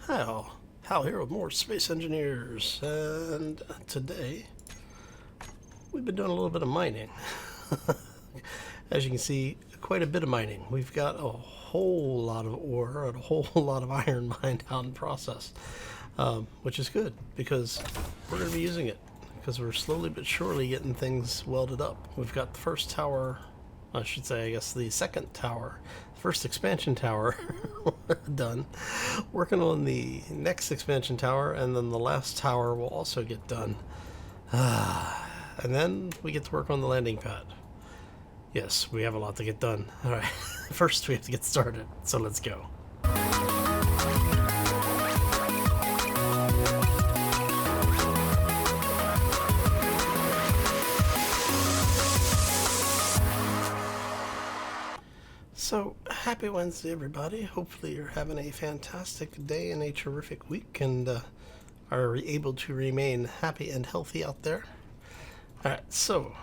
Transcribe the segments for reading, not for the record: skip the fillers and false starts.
Hal here with more Space Engineers, and today we've been doing a little bit of mining. As you can see, quite a bit of mining. We've got a whole lot of ore and a whole lot of iron mined out in process, which is good because we're going to be using it because we're slowly but surely getting things welded up. We've got the first tower, I should say, I guess the second tower, first expansion tower done. Working on the next expansion tower, and then the last tower will also get done. And then we get to work on the landing pad. Yes, we have a lot to get done. Alright, first we have to get started, so let's go. So, happy Wednesday, everybody. Hopefully you're having a fantastic day and a terrific week and are able to remain happy and healthy out there. Alright, so,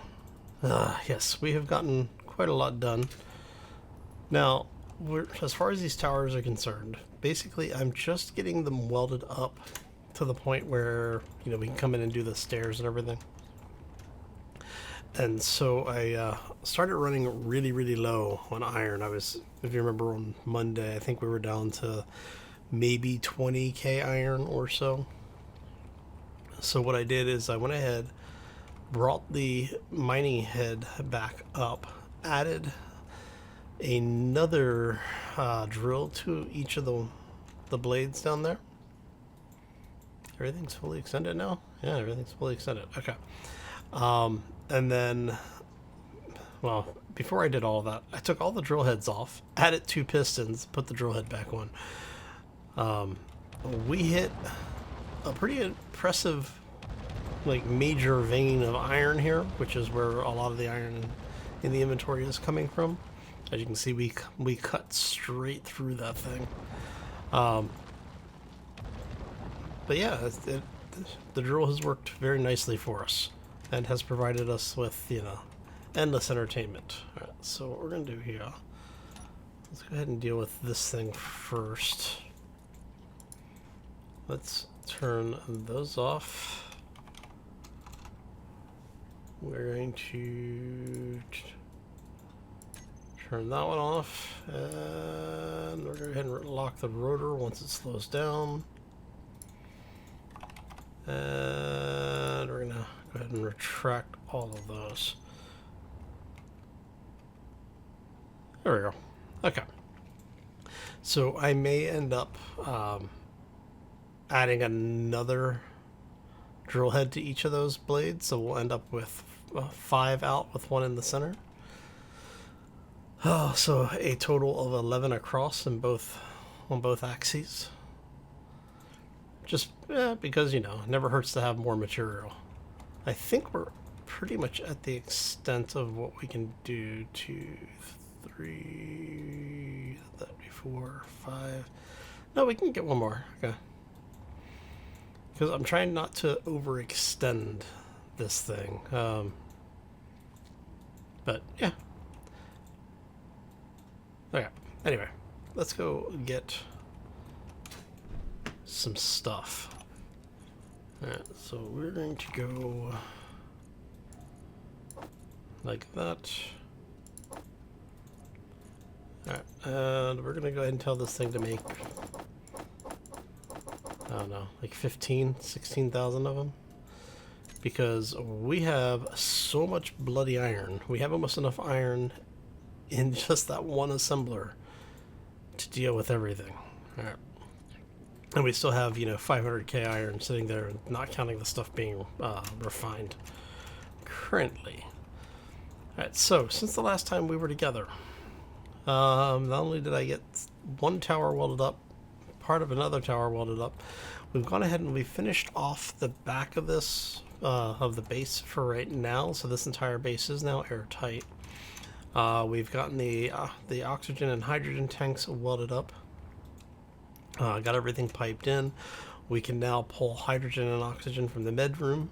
yes, we have gotten quite a lot done. Now, as far as these towers are concerned, basically I'm just getting them welded up to the point where, we can come in and do the stairs and everything. And so I started running really low on iron. If you remember on Monday, I think we were down to maybe 20k iron or so. So what I did is I went ahead, brought the mining head back up, added another drill to each of the blades down there. Everything's fully extended now? Yeah, everything's fully extended. Okay. And then, well, before I did all of that, I took all the drill heads off, added 2 pistons, put the drill head back on. We hit a pretty impressive, major vein of iron here, which is where a lot of the iron in the inventory is coming from. As you can see, we cut straight through that thing. But yeah, the drill has worked very nicely for us and has provided us with, endless entertainment. All right, so what we're going to do here, let's go ahead and deal with this thing first. Let's turn those off. We're going to turn that one off, and we're going to go ahead and lock the rotor once it slows down. And we're going to go ahead and retract all of those. There we go. Okay. So I may end up adding another drill head to each of those blades, so we'll end up with 5 out with 1 in the center. So a total of 11 across on both axes. Just because, it never hurts to have more material. I think we're pretty much at the extent of what we can do. 2, 3, that'd be 4, 5. No, we can get one more. Okay. Because I'm trying not to overextend this thing. But yeah. Okay. Anyway, let's go get some stuff. Alright, so we're going to go like that. Alright, and we're going to go ahead and tell this thing to make, I don't know, like 16,000 of them. Because we have so much bloody iron. We have almost enough iron in just that one assembler to deal with everything. Alright. And we still have, 500k iron sitting there, not counting the stuff being refined currently. Alright, so since the last time we were together, not only did I get one tower welded up, part of another tower welded up, we've gone ahead and we finished off the back of this, of the base for right now, so this entire base is now airtight. We've gotten the oxygen and hydrogen tanks welded up. Got everything piped in. We can now pull hydrogen and oxygen from the med room.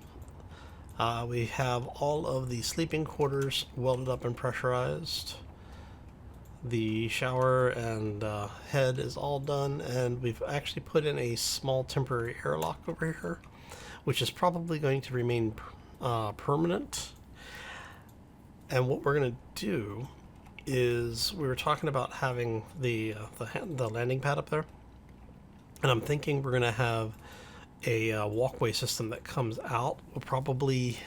We have all of the sleeping quarters welded up and pressurized. The shower and head is all done, and we've actually put in a small temporary airlock over here, which is probably going to remain permanent. And what we're going to do is, we were talking about having the landing pad up there, and I'm thinking we're going to have a walkway system that comes out. We'll probably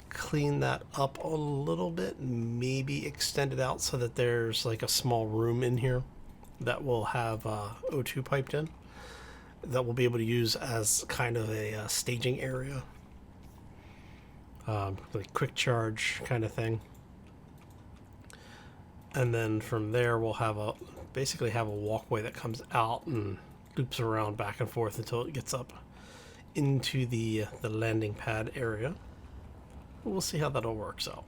clean that up a little bit, maybe extend it out so that there's like a small room in here that will have O2 piped in, that we'll be able to use as kind of a staging area, like quick charge kind of thing. And then from there we'll have basically have a walkway that comes out and loops around back and forth until it gets up into the landing pad area. We'll see how that all works out.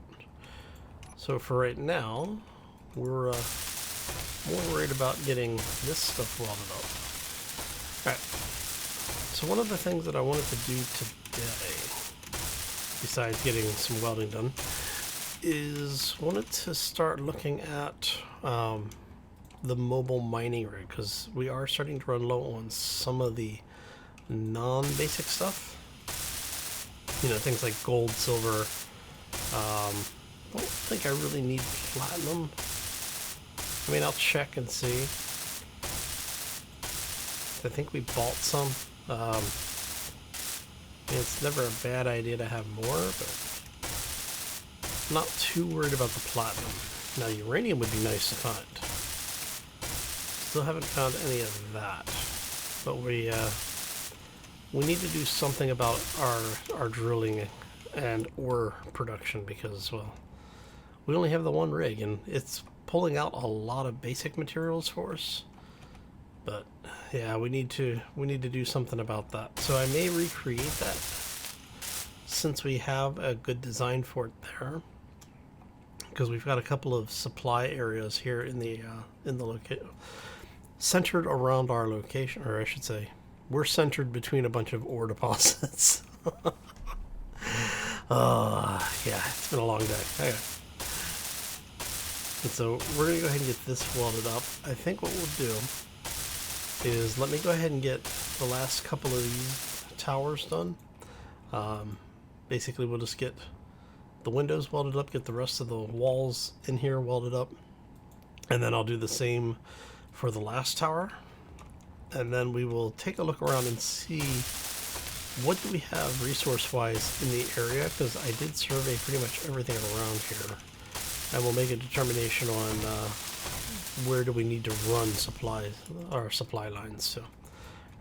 So for right now, we're more worried about getting this stuff welded up. Alright, so one of the things that I wanted to do today, besides getting some welding done, is wanted to start looking at the mobile mining rig, because we are starting to run low on some of the non-basic stuff. You know, things like gold, silver. I don't think I really need platinum. I mean, I'll check and see. I think we bought some. It's never a bad idea to have more, but I'm not too worried about the platinum. Now, uranium would be nice to find. Still haven't found any of that, but we need to do something about our drilling and ore production, because, well, we only have the one rig and it's pulling out a lot of basic materials for us. But yeah, we need to do something about that. So I may recreate that, since we have a good design for it there, because we've got a couple of supply areas here in the location, centered around our location, or I should say, we're centered between a bunch of ore deposits. Yeah, it's been a long day. Okay. And so we're going to go ahead and get this welded up. I think what we'll do is, let me go ahead and get the last couple of these towers done. Basically, we'll just get the windows welded up, get the rest of the walls in here welded up, and then I'll do the same for the last tower. And then we will take a look around and see what do we have resource-wise in the area, because I did survey pretty much everything around here, and we'll make a determination on where do we need to run supplies, our supply lines. So, all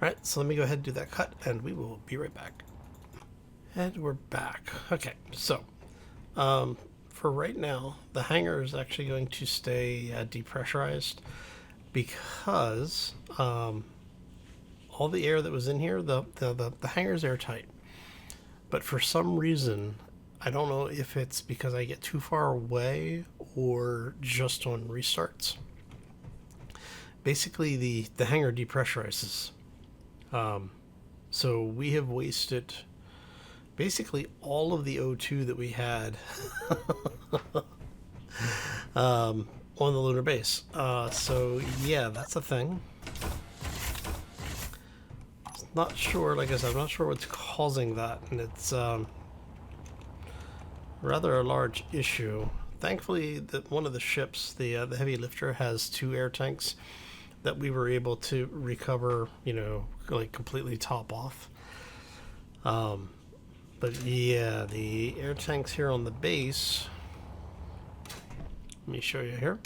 right, so let me go ahead and do that cut, and we will be right back. And we're back. Okay, so for right now, the hangar is actually going to stay depressurized, because all the air that was in here, the hangar's airtight. But for some reason, I don't know if it's because I get too far away or just on restarts. Basically, the hangar depressurizes. So we have wasted basically all of the O2 that we had on the lunar base. So yeah, that's a thing. Not sure, like I said, I'm not sure what's causing that, and it's rather a large issue. Thankfully, one of the ships, the heavy lifter, has 2 air tanks that we were able to recover, you know, like completely top off. But yeah, the air tanks here on the base, let me show you here.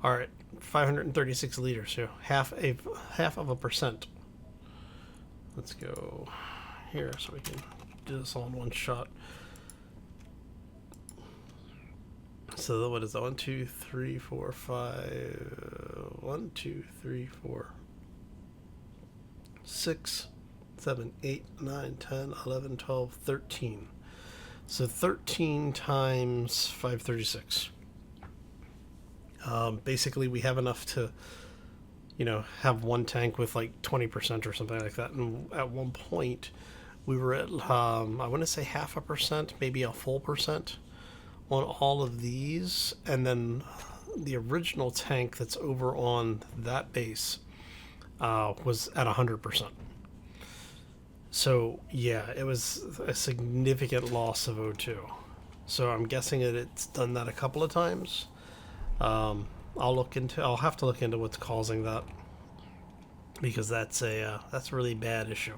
All right, 536 liters, so half of a percent. Let's go here so we can do this all in one shot. So what is that? 1, 2, 3, 4, 5. 1, 2, 3, 4, 6, 7, 8, 9, 10, 11, 12, 13. So 13 times 536. Basically, we have enough to, you know, have one tank with like 20% or something like that. And at one point, we were at, I want to say 0.5%, maybe a full percent on all of these, and then the original tank that's over on that base was at 100%. So yeah, it was a significant loss of O2. So I'm guessing that it's done that a couple of times. I'll have to look into what's causing that, because that's a really bad issue.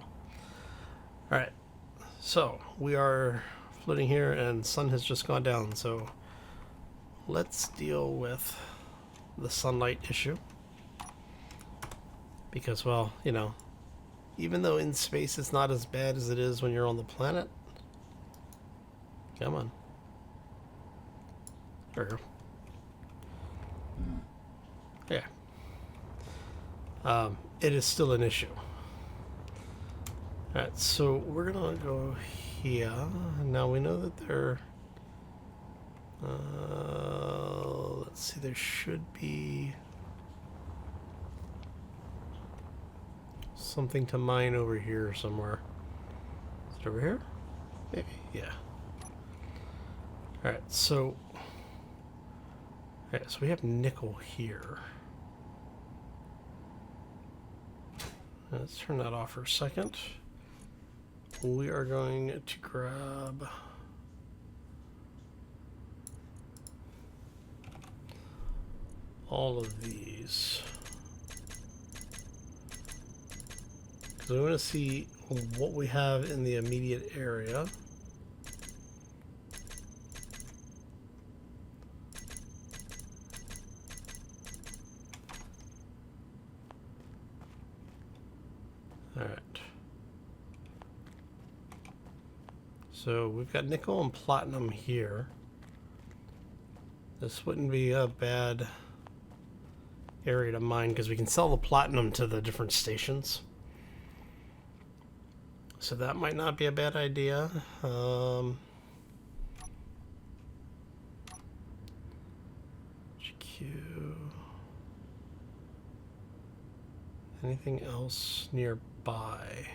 All right, so we are floating here, and sun has just gone down. So let's deal with the sunlight issue, because, well, you know, even though in space it's not as bad as it is when you're on the planet. Come on. There we go. Yeah. It is still an issue. Alright, so we're gonna go here. Now we know that there... let's see, there should be something to mine over here somewhere. Is it over here? Maybe, yeah. Alright, so... Alright, so we have nickel here. Let's turn that off for a second. We are going to grab all of these, because we want to see what we have in the immediate area. Alright. So we've got nickel and platinum here. This wouldn't be a bad area to mine, because we can sell the platinum to the different stations. So that might not be a bad idea. GQ. Anything else nearby?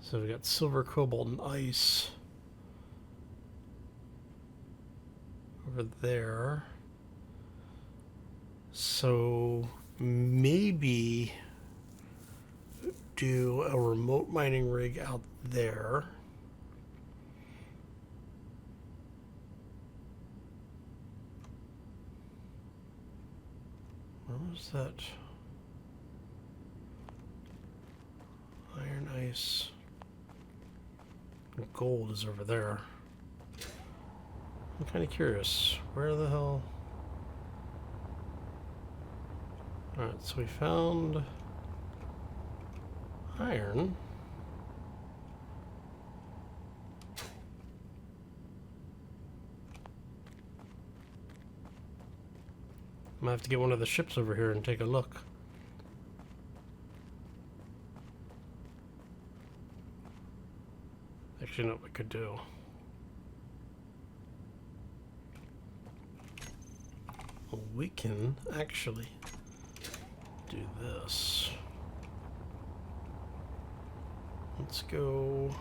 So we got silver, cobalt, and ice over there. So maybe do a remote mining rig out there. Where was that? Iron, ice, and gold is over there. I'm kind of curious. Where the hell? Alright, so we found iron. I'm gonna have to get one of the ships over here and take a look. Actually, no, we could do. Well, we can actually do this. Let's go.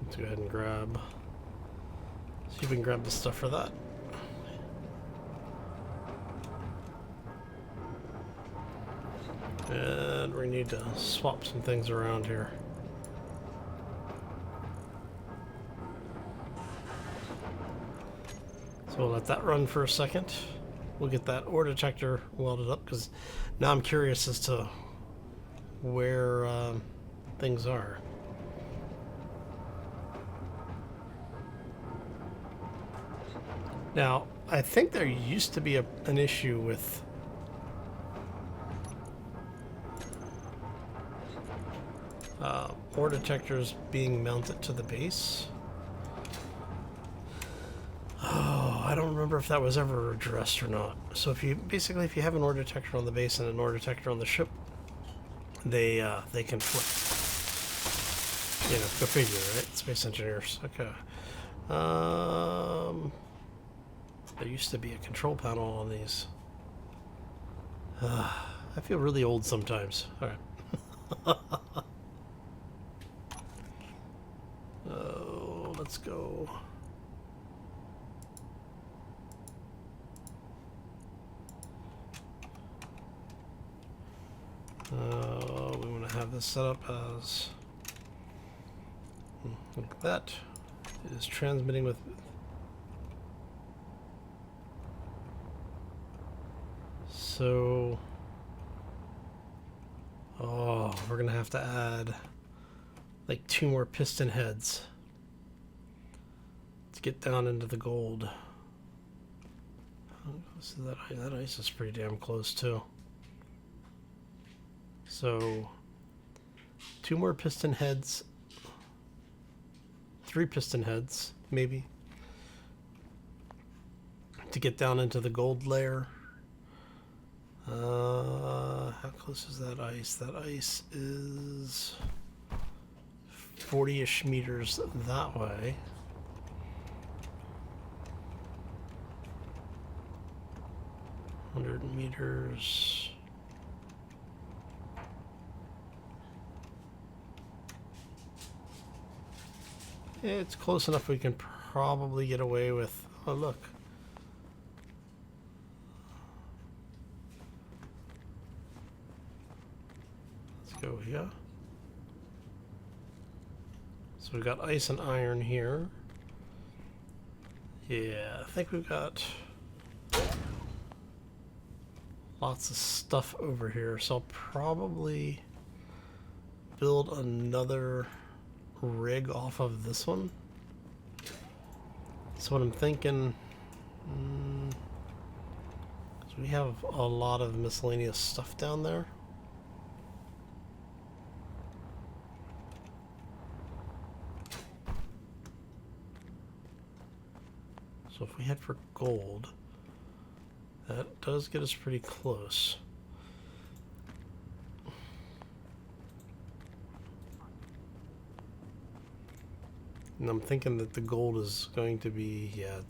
Let's go ahead and grab. See if we can grab the stuff for that. And we need to swap some things around here. So we'll let that run for a second. We'll get that ore detector welded up, because now I'm curious as to where things are. Now, I think there used to be an issue with ore detectors being mounted to the base. Oh, I don't remember if that was ever addressed or not. So if you basically if you have an ore detector on the base and an ore detector on the ship, they conflict. You know, go figure, right? Space engineers. Okay. There used to be a control panel on these. I feel really old sometimes. All right. Oh, let's go. We want to have this set up as like that. It is transmitting with. So, oh, we're gonna have to add like 2 more piston heads to get down into the gold. So that ice is pretty damn close too. So 2 more piston heads, 3 piston heads maybe, to get down into the gold layer. How close is that ice? That ice is 40-ish meters that way. $100 meters. Yeah, it's close enough we can probably get away with. Oh, look. Let's go here. So we've got ice and iron here. Yeah, I think we've got lots of stuff over here, so I'll probably build another rig off of this one. So what I'm thinking, we have a lot of miscellaneous stuff down there. So if we head for gold, that does get us pretty close. And I'm thinking that the gold is going to be, yeah,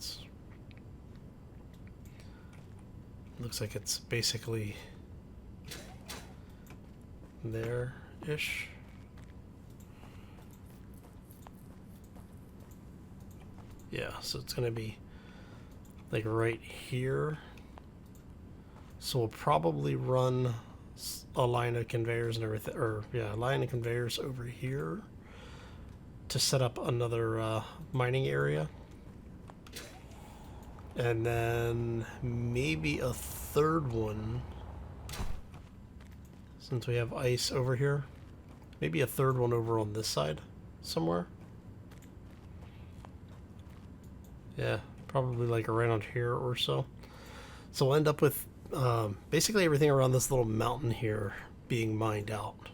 looks like it's basically there-ish. Yeah, so it's going to be like right here. So we'll probably run a line of conveyors and everything, or yeah, a line of conveyors over here to set up another mining area. And then maybe a third one, since we have ice over here, maybe a third one over on this side somewhere. Yeah, probably like around here or so. So we'll end up with basically everything around this little mountain here being mined out.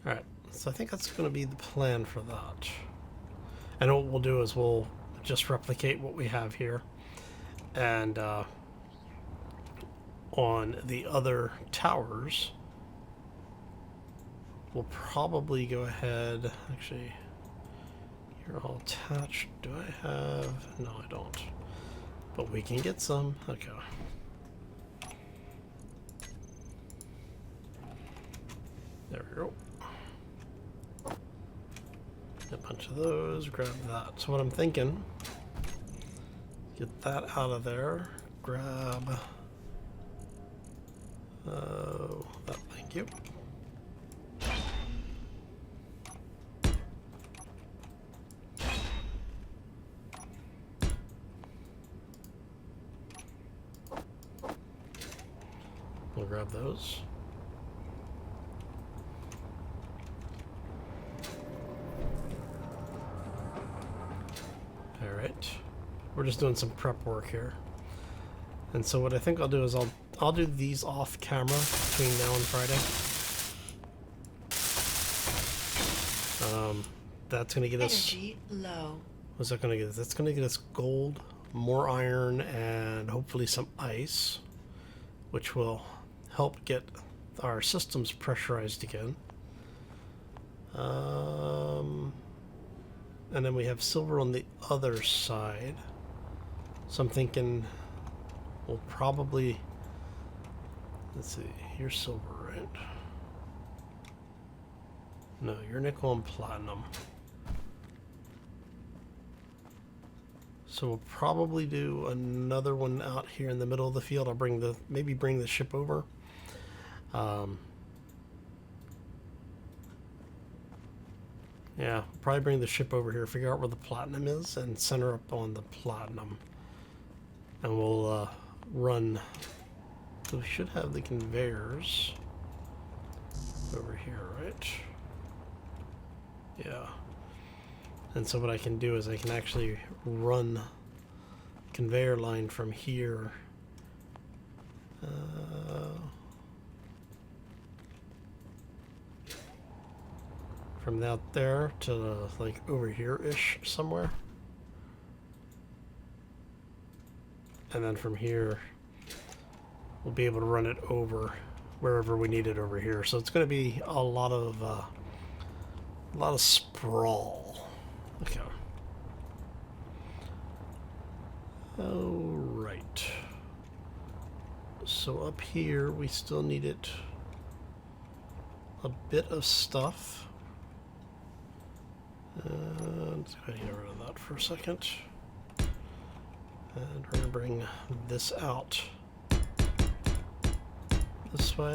Alright, so I think that's going to be the plan for that. And what we'll do is we'll just replicate what we have here. And on the other towers, we'll probably go ahead, actually, you're all attached. Do I have? No, I don't. But we can get some. Okay. There we go. A bunch of those. Grab that. So what I'm thinking, get that out of there. Grab. Oh, that. Thank you. We'll grab those. All right, we're just doing some prep work here, and so what I think I'll do is I'll do these off camera between now and Friday. That's gonna get us. Energy low. What's that going to get us? That's going to get us gold, more iron, and hopefully some ice, which will help get our systems pressurized again. And then we have silver on the other side. So I'm thinking we'll probably... Let's see, you're silver, right? No, you're nickel and platinum. So we'll probably do another one out here in the middle of the field. I'll maybe bring the ship over. Yeah, probably bring the ship over here, figure out where the platinum is, and center up on the platinum. And we'll run. So we should have the conveyors over here, right? Yeah. And so what I can do is I can actually run conveyor line from here. From out there to like over here-ish somewhere. And then from here, we'll be able to run it over wherever we need it over here. So it's going to be a lot of sprawl. Okay. All right. So up here, we still needed a bit of stuff. Let's go ahead and get rid of that for a second. And we're going to bring this out this way.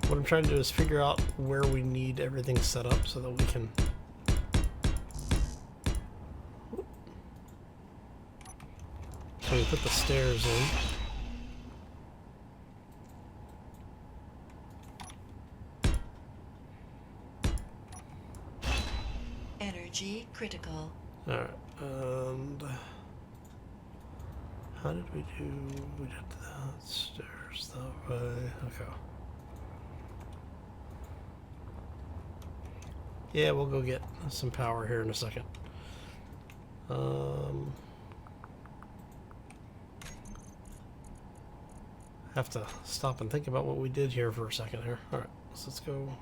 What I'm trying to do is figure out where we need everything set up so that we can... So we put the stairs in. Energy critical. Alright, and how did we do? We did that stairs that way. Okay. Yeah, we'll go get some power here in a second. Have to stop and think about what we did here for a second here. Alright, so let's go.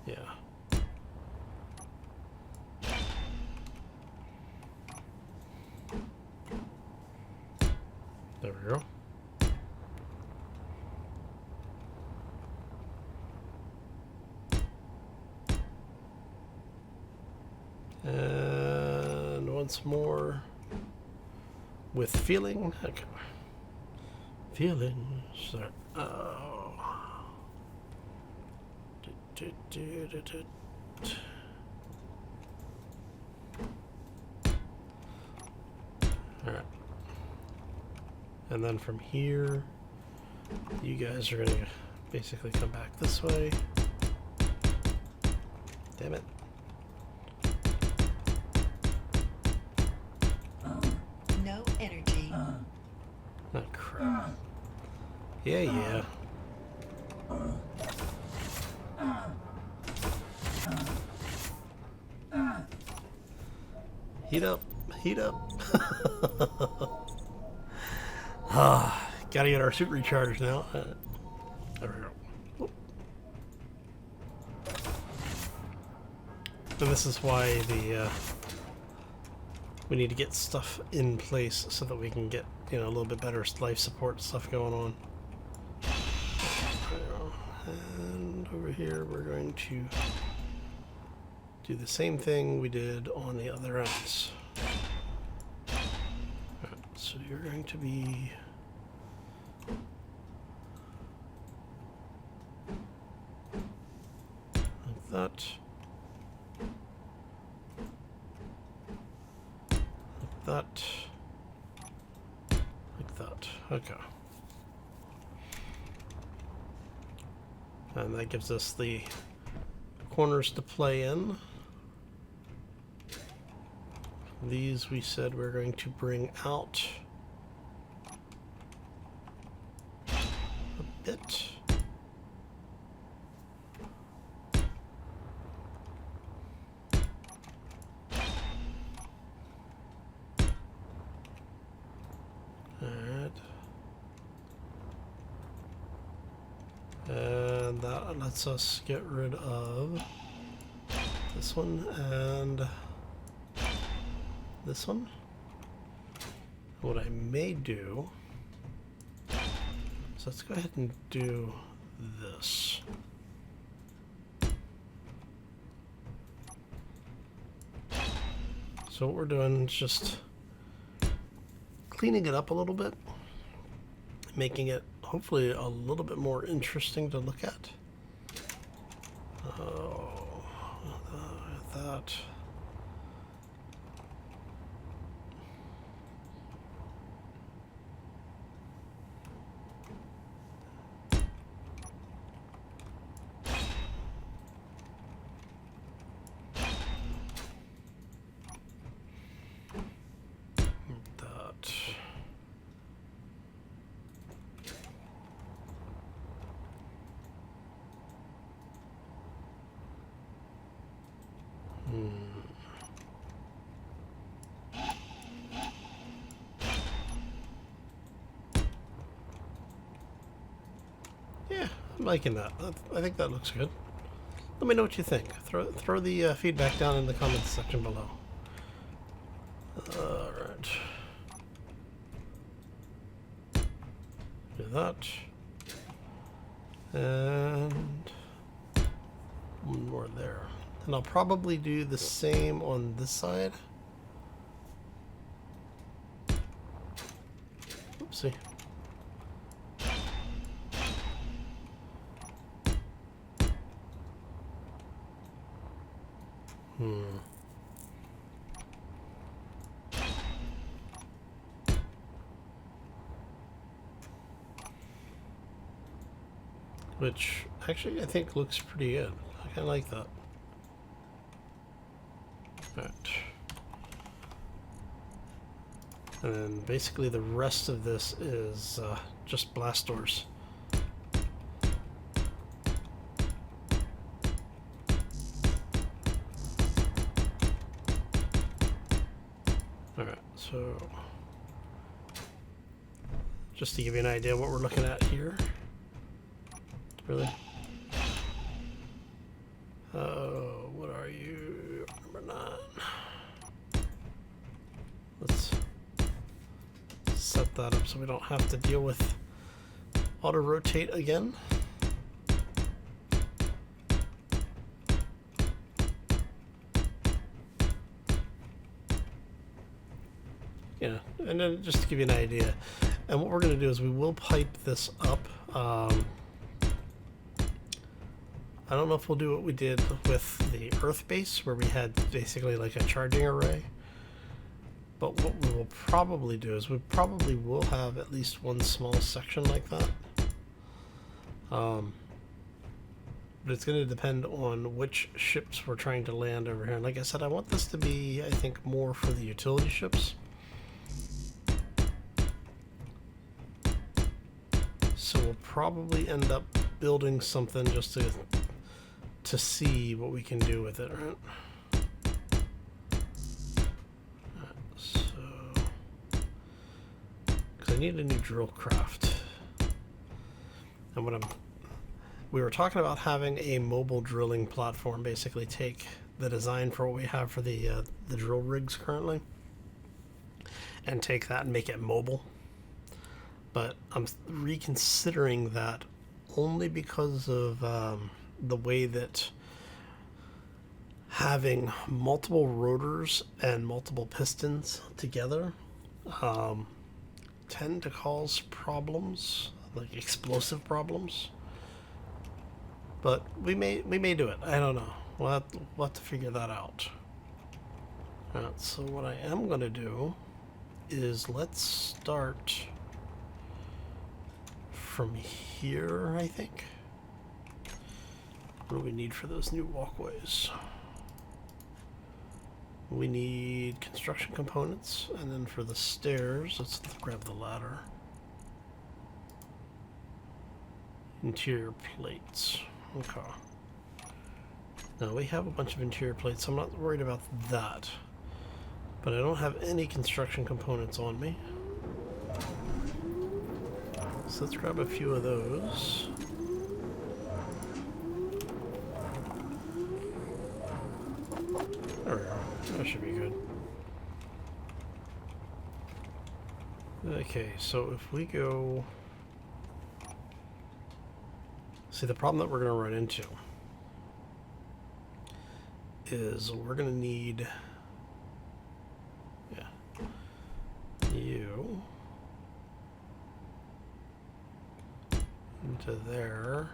Yeah. There we go. And once more with feeling. Okay. Feeling. Sorry. Oh. Alright. And then from here, you guys are going to basically come back this way. Damn it. No energy. Oh, crap. Yeah. Heat up. Heat up. Gotta get our suit recharged now. There we go. And this is why we need to get stuff in place so that we can get, a little bit better life support stuff going on. And over here we're going to do the same thing we did on the other ends. Right, so you're going to be like that. Like that. Like that. Okay. And that gives us the corners to play in. These we said we're going to bring out bit. Alright. And that lets us get rid of this one and this one. What I may do, so let's go ahead and do this. So what we're doing is just cleaning it up a little bit, making it hopefully a little bit more interesting to look at. Oh, that. Yeah, I'm liking that. I think that looks good. Let me know what you think. Throw the feedback down in the comments section below. Alright. Do that. And one more there. And I'll probably do the same on this side. Oopsie. Which actually I think looks pretty good. I kind of like that. Alright. And then basically the rest of this is just blast doors. Alright, so just to give you an idea of what we're looking at here. Really? Oh, what are you? Number 9. Let's set that up so we don't have to deal with auto rotate again. Yeah, and then just to give you an idea, and what we're going to do is we will pipe this up. I don't know if we'll do what we did with the Earth base, where we had basically like a charging array. But what we will probably do is we probably will have at least one small section like that. But it's going to depend on which ships we're trying to land over here. And like I said, I want this to be, I think, more for the utility ships. So we'll probably end up building something just to see what we can do with it, right? So, because I need a new drill craft, and we were talking about having a mobile drilling platform, basically take the design for what we have for the drill rigs currently, and take that and make it mobile. But I'm reconsidering that only because of the way that having multiple rotors and multiple pistons together tend to cause problems, like explosive problems. But we may do it. I don't know. We'll have to figure that out. Alright, so what I am going to do is let's start from here, I think. What do we need for those new walkways? We need construction components, and then for the stairs, let's grab the ladder. Interior plates. Okay. Now we have a bunch of interior plates, so I'm not worried about that. But I don't have any construction components on me. So let's grab a few of those. There we go. That should be good. Okay, so if we go... See, the problem that we're going to run into is we're going to need... Yeah. You... into there.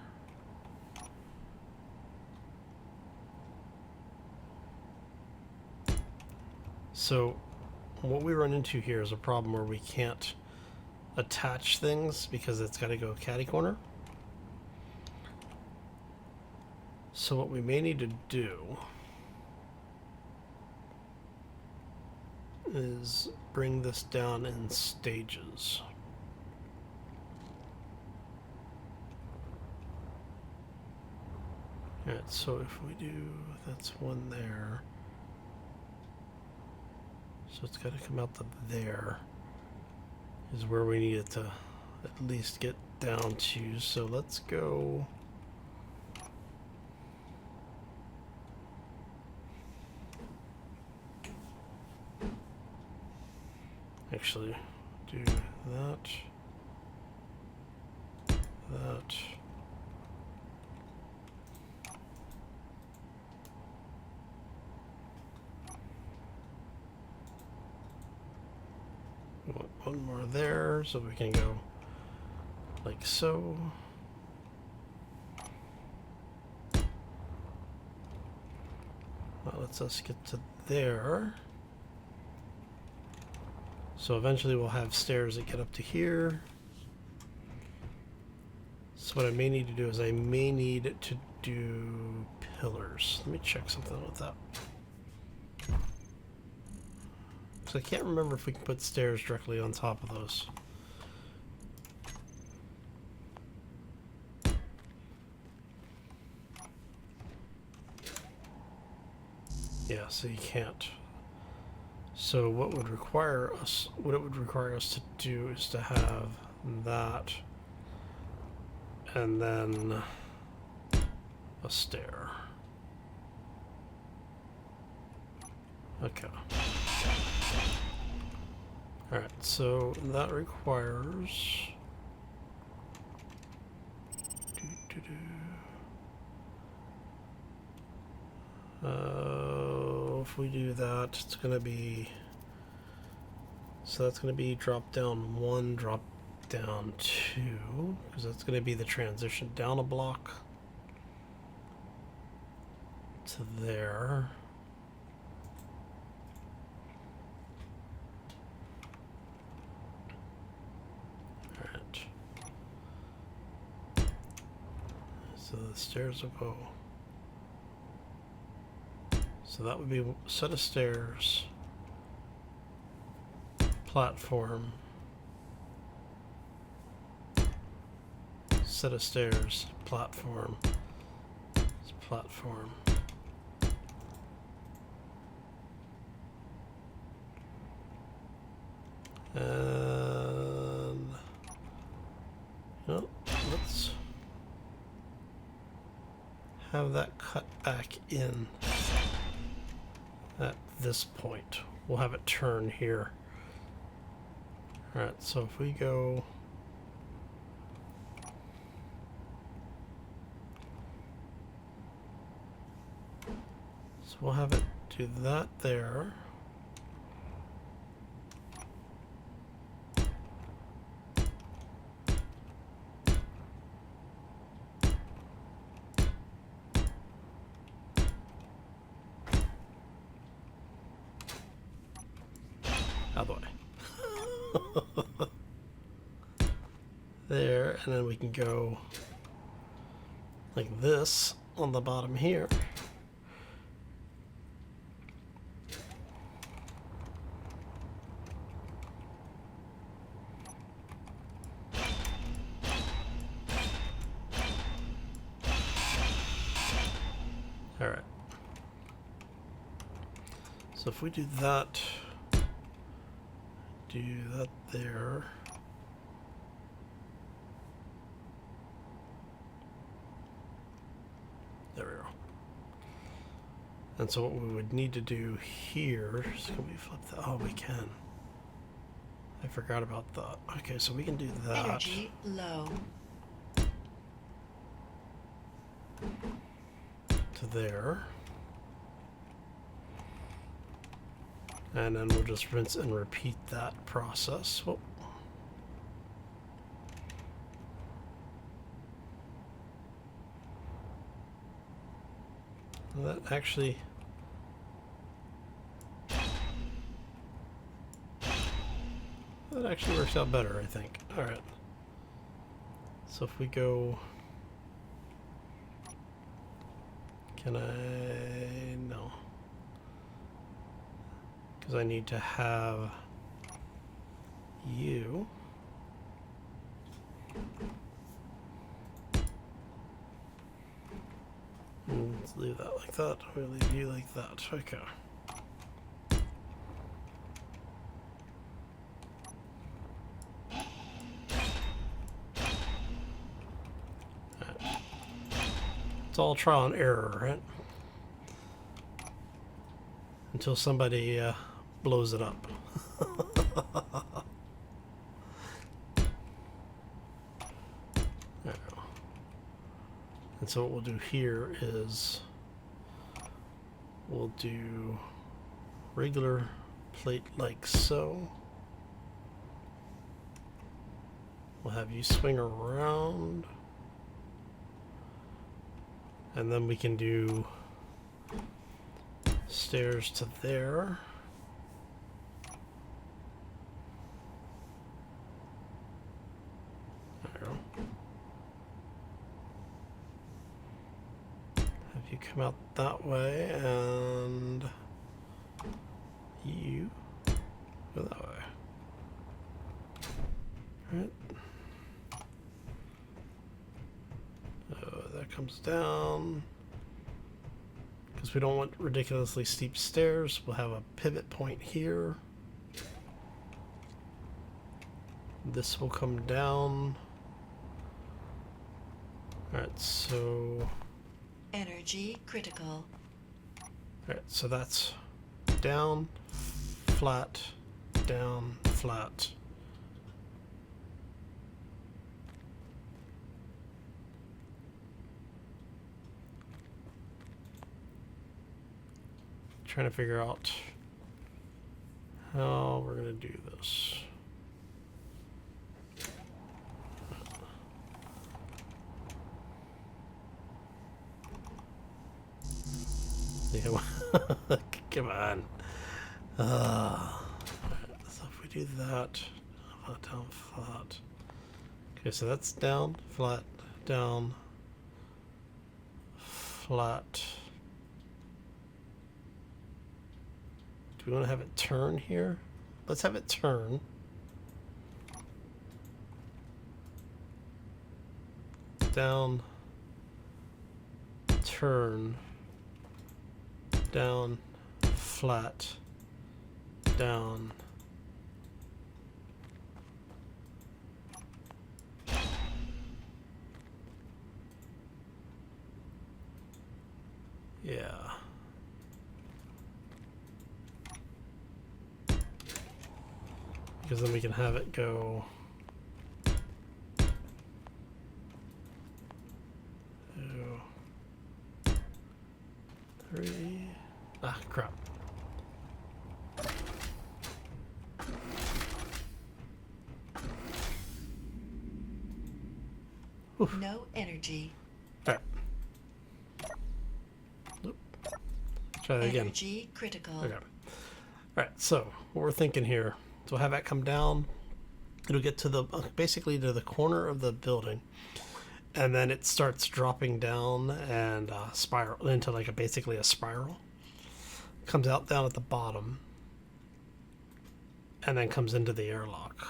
So what we run into here is a problem where we can't attach things because it's got to go catty corner. So what we may need to do is bring this down in stages. Alright, so if we do, that's one there. So it's got to come out to there is where we need it to at least get down to. So let's go. Actually, do that. That. One more there so we can go like so. That lets us get to there. So eventually we'll have stairs that get up to here. So what I may need to do is I may need to do pillars. Let me check something with that. So I can't remember if we can put stairs directly on top of those. Yeah, so you can't. So what it would require us to do is to have that and then a stair. Okay. Alright, so that requires... if we do that, it's going to be... So that's going to be drop down 1, drop down 2, because that's going to be the transition down a block to there. Alright. So the stairs will go. So that would be a set of stairs, platform, set of stairs, platform, platform. And let's have that cut back in at this point. We'll have it turn here. Alright, so if we go so we'll have it do that there. Out of the way. There, and then we can go like this on the bottom here. Alright. So if we do that there. There we go. And so what we would need to do here is, can we flip that? Oh, we can. I forgot about that. Okay, so we can do that. Energy low. To there. And then we'll just rinse and repeat that process. Whoop. That actually... that actually works out better, I think. Alright. So if we go... Can I... No. Because I need to have you. Let's leave that like that. We'll leave you like that. Okay. It's all trial and error, right? Until somebody blows it up. There we go. And so what we'll do here is we'll do regular plate like so. We'll have you swing around. And then we can do stairs to there. There we go. Have you come out that way and you go that way. Alright. So that comes down. Because we don't want ridiculously steep stairs, we'll have a pivot point here. This will come down. Alright, so... Energy critical. Alright, so that's down, flat, down, flat. Trying to figure out how we're going to do this. Yeah, come on. So if we do that, flat, down, flat. Okay, so that's down, flat, down, flat. Do we want to have it turn here? Let's have it turn. Down, turn, down, flat, down. Yeah. Because then we can have it go 2, 3. Ah, crap. Oof. No energy. Alright. Try that again. Energy critical. Okay. Alright, so what we're thinking here, so we'll have that come down. It'll get to the basically to the corner of the building, and then it starts dropping down and spiral into like basically a spiral. Comes out down at the bottom, and then comes into the airlock.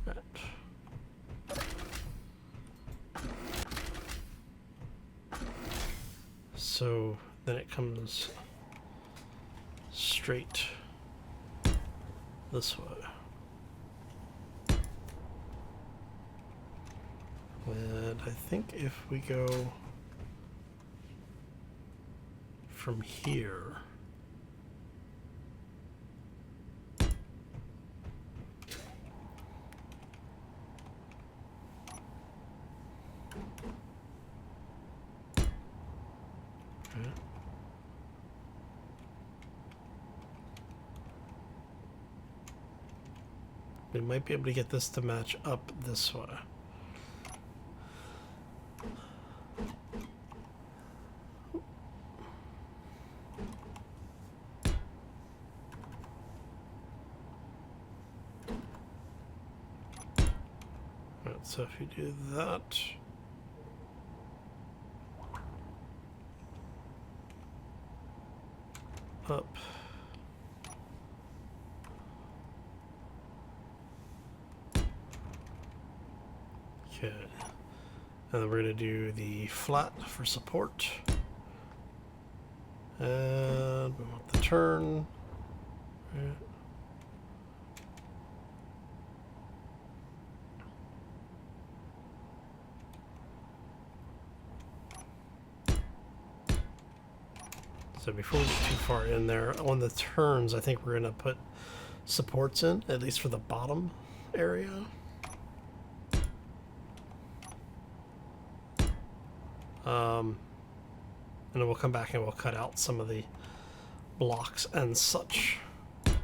Right. so then it comes straight this way. And I think if we go from here, we might be able to get this to match up this way. Right, so if you do that, up, okay, and then we're going to do the flat for support, and we want the turn, right. So before we get too far in there, on the turns, I think we're going to put supports in, at least for the bottom area. And then we'll come back and we'll cut out some of the blocks and such. And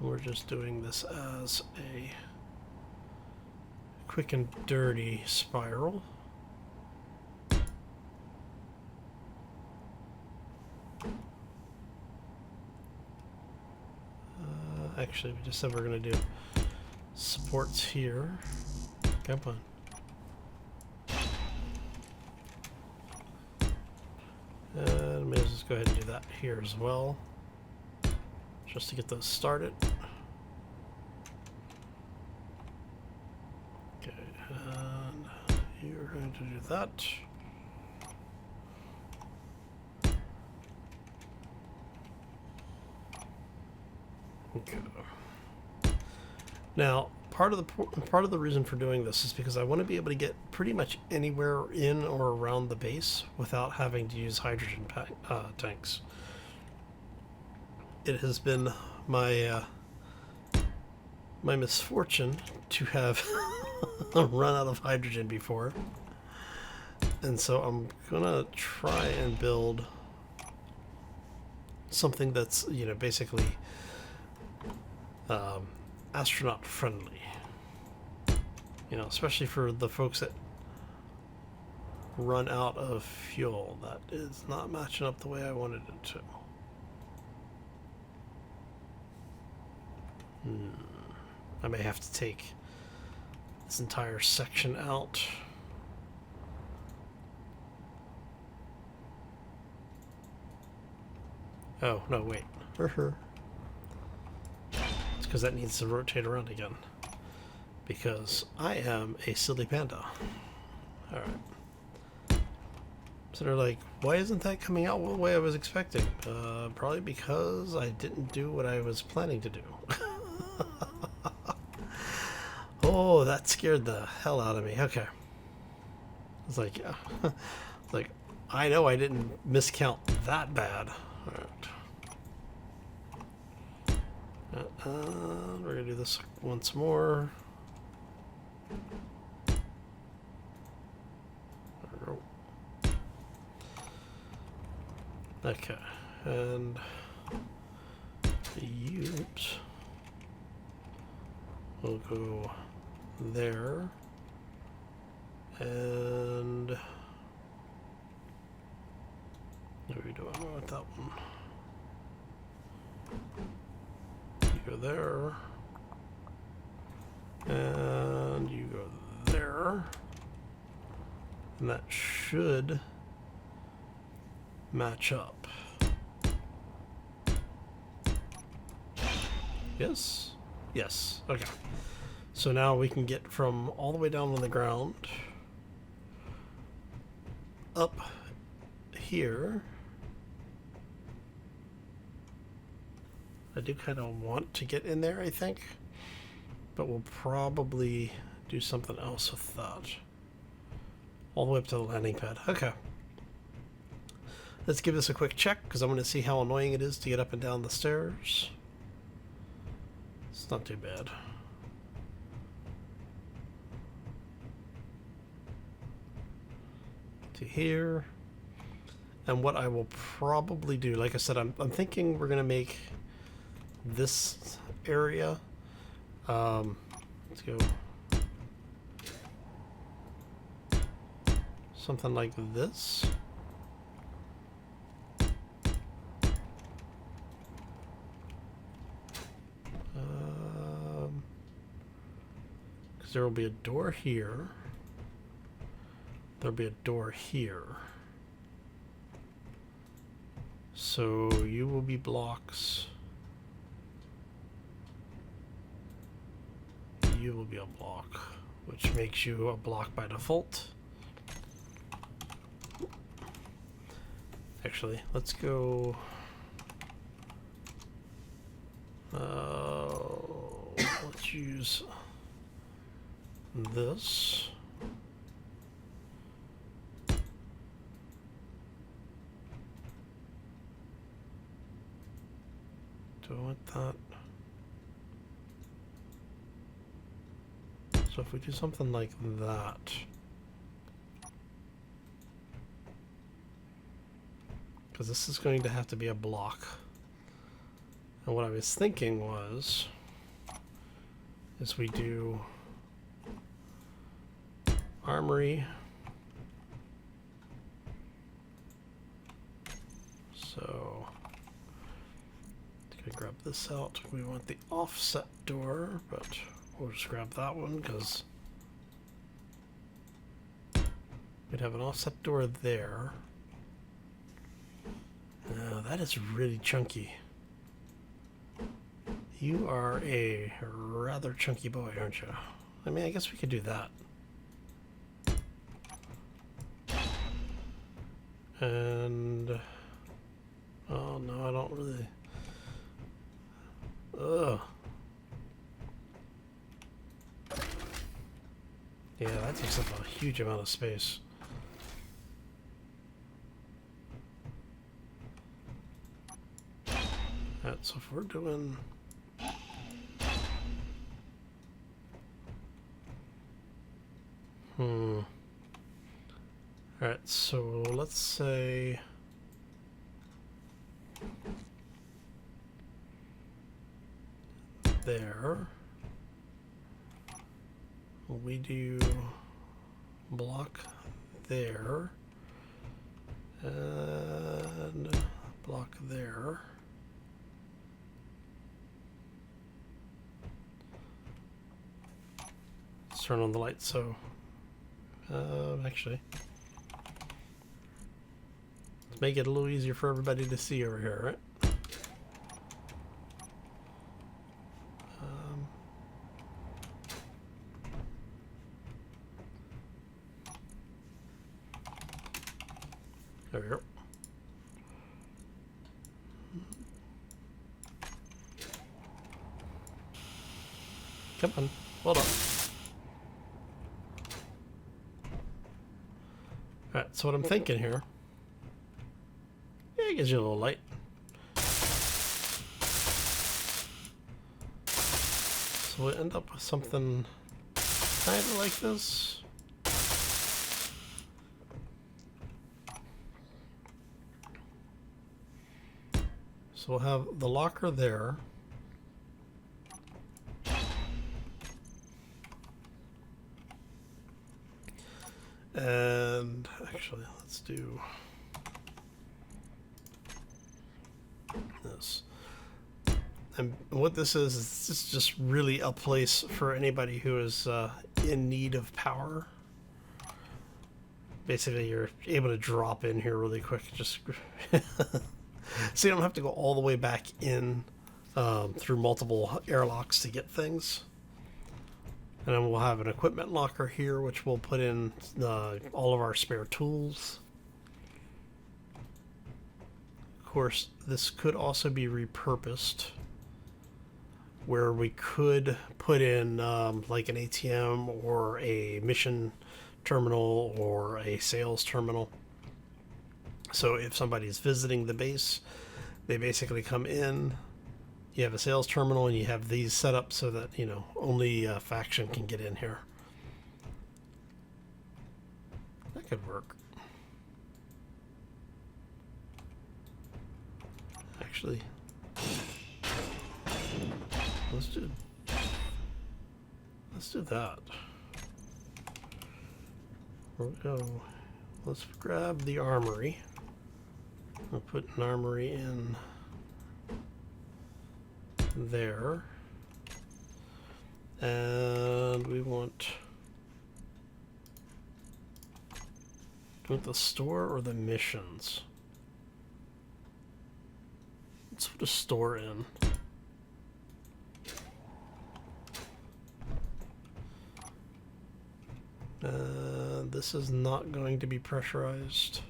we're just doing this as a quick and dirty spiral. Actually, we just said we're going to do supports here. Come on. And maybe let's go ahead and do that here as well, just to get those started. Okay, and you're going to do that. Okay. Now, part of the reason for doing this is because I want to be able to get pretty much anywhere in or around the base without having to use hydrogen tanks. It has been my my misfortune to have run out of hydrogen before, and so I'm gonna try and build something that's, you know, basically astronaut friendly, you know, especially for the folks that run out of fuel. That is not matching up the way I wanted it to. I may have to take this entire section out. Oh, no, wait. It's because that needs to rotate around again. Because I am a silly panda. Alright. So they're like, why isn't that coming out the way I was expecting? Probably because I didn't do what I was planning to do. Oh, that scared the hell out of me. Okay. It's like, yeah. It's like, I know I didn't miscount that bad. Alright. We're gonna do this once more. There we go. Okay, and the oops, we'll go there, and what are we doing? I want that one. You go there, and you go there, and that should match up. Yes? Yes. Okay. So now we can get from all the way down on the ground up here, I do kind of want to get in there, I think, but we'll probably do something else with that. All the way up to the landing pad. Okay. Let's give this a quick check, because I'm going to see how annoying it is to get up and down the stairs. It's not too bad. To here. And what I will probably do, like I said, I'm thinking we're going to make this area. Let's go something like this. Because there will be a door here. There'll be a door here. So you will be blocks. You will be a block, which makes you a block by default. Actually, let's go. Let's use this. Do I want that? So if we do something like that, because this is going to have to be a block. And what I was thinking was, is we do armory. So grab this out. We want the offset door, but we'll just grab that one because we'd have an offset door there. That is really chunky. You are a rather chunky boy, aren't you? I mean, I guess we could do that. And oh no, I don't really. Ugh. Yeah, that takes up a huge amount of space. Alright, so if we're doing Alright, so let's say there we do block there and block there. Let's turn on the light. So actually, let's make it a little easier for everybody to see over here, right? There we go. Come on, hold on. Alright, so what I'm thinking here, yeah, it gives you a little light. So we'll end up with something kind of like this. So we'll have the locker there. And actually, let's do this. And what this is this is just really a place for anybody who is in need of power. Basically, you're able to drop in here really quick. Just so you don't have to go all the way back in through multiple airlocks to get things. And then we'll have an equipment locker here, which we'll put in all of our spare tools. course, this could also be repurposed, where we could put in like an ATM or a mission terminal or a sales terminal. So if somebody's visiting the base, they basically come in, you have a sales terminal, and you have these set up so that, you know, only a faction can get in here. That could work. Actually, let's do that. We'll go. Let's grab the armory. We'll put an armory in there, and we want the store or the missions. Let's put a store in. This is not going to be pressurized.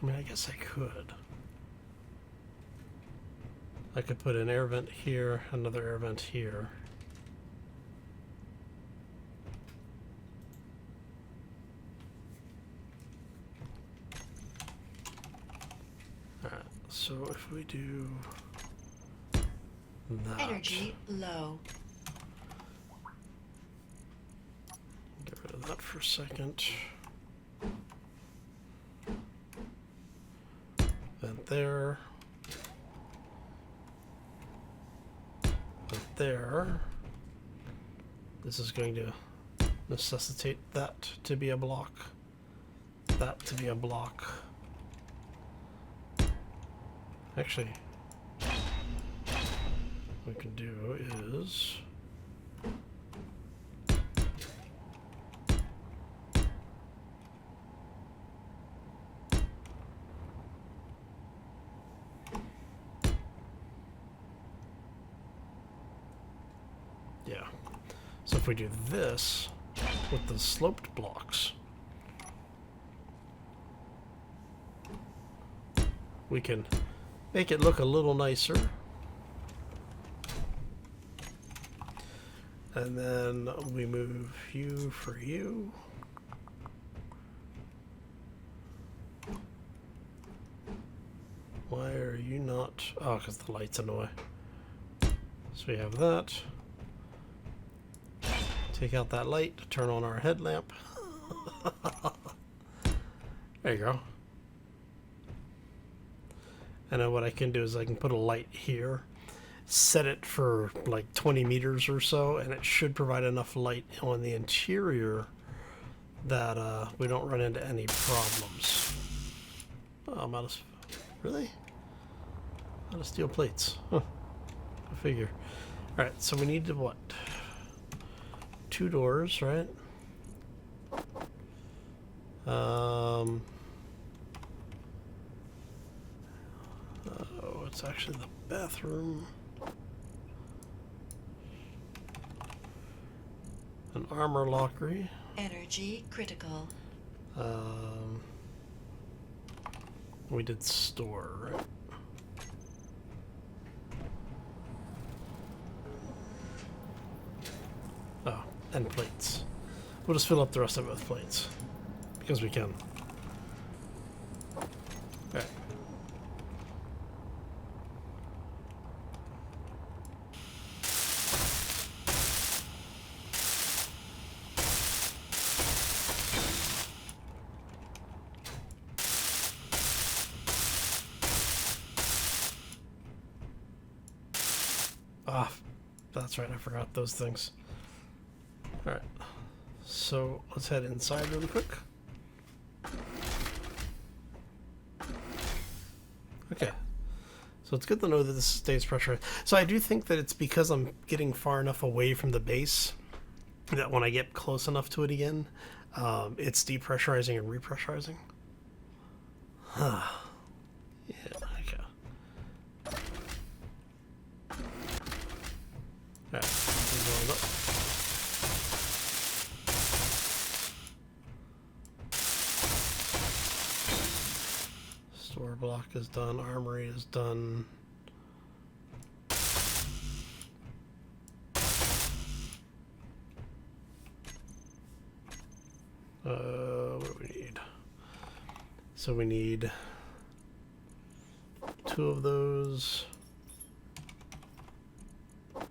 I mean, I guess I could. I could put an air vent here, another air vent here. Alright, so if we do that. Energy low. Get rid of that for a second. Vent there. Vent there. This is going to necessitate that to be a block. That to be a block. Actually, what we can do is yeah. So if we do this with the sloped blocks, we can make it look a little nicer. And then we move you for you. Why are you not? Oh, because the light's in the way. So we have that. Take out that light to turn on our headlamp. There you go. And then what I can do is I can put a light here, set it for like 20 meters or so, and it should provide enough light on the interior that we don't run into any problems. Oh, I'm out of... Really? Out of steel plates. Huh. I figure. Alright, so we need to what? 2 doors, right? It's actually the bathroom. An armor lockery. Energy critical. We did store, right? Oh, and plates. We'll just fill up the rest of it with plates. Because we can. Alright. Ah, that's right, I forgot those things. Alright, so let's head inside really quick. Okay, so it's good to know that this stays pressurized. So I do think that it's because I'm getting far enough away from the base that when I get close enough to it again, it's depressurizing and repressurizing. Yeah, okay. Alright, going up. block is done. Armory is done. What do we need? So we need 2 of those,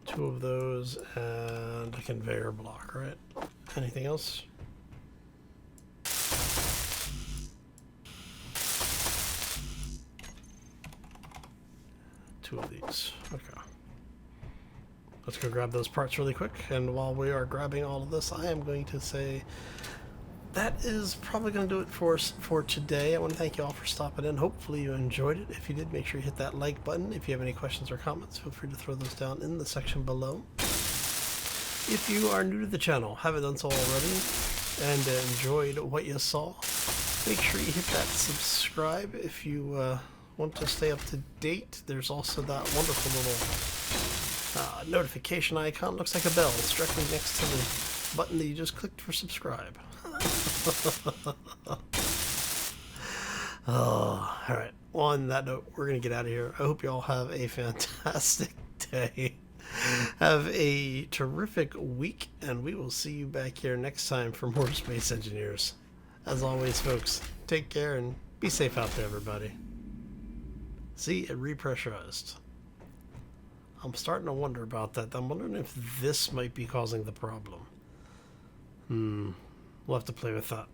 2 of those, and a conveyor block, right? Anything else? Two of these. Okay. Let's go grab those parts really quick. And while we are grabbing all of this, I am going to say that is probably going to do it for us for today. I want to thank you all for stopping in. Hopefully you enjoyed it. If you did, make sure you hit that like button. If you have any questions or comments, feel free to throw those down in the section below. If you are new to the channel, haven't done so already, and enjoyed what you saw, make sure you hit that subscribe if you want to stay up to date. There's also that wonderful little notification icon. Looks like a bell. It's directly next to the button that you just clicked for subscribe. Oh, alright. Well, on that note, we're going to get out of here. I hope you all have a fantastic day. Have a terrific week, and we will see you back here next time for more Space Engineers. As always, folks, take care and be safe out there, everybody. See, it repressurized. I'm starting to wonder about that. I'm wondering if this might be causing the problem. We'll have to play with that.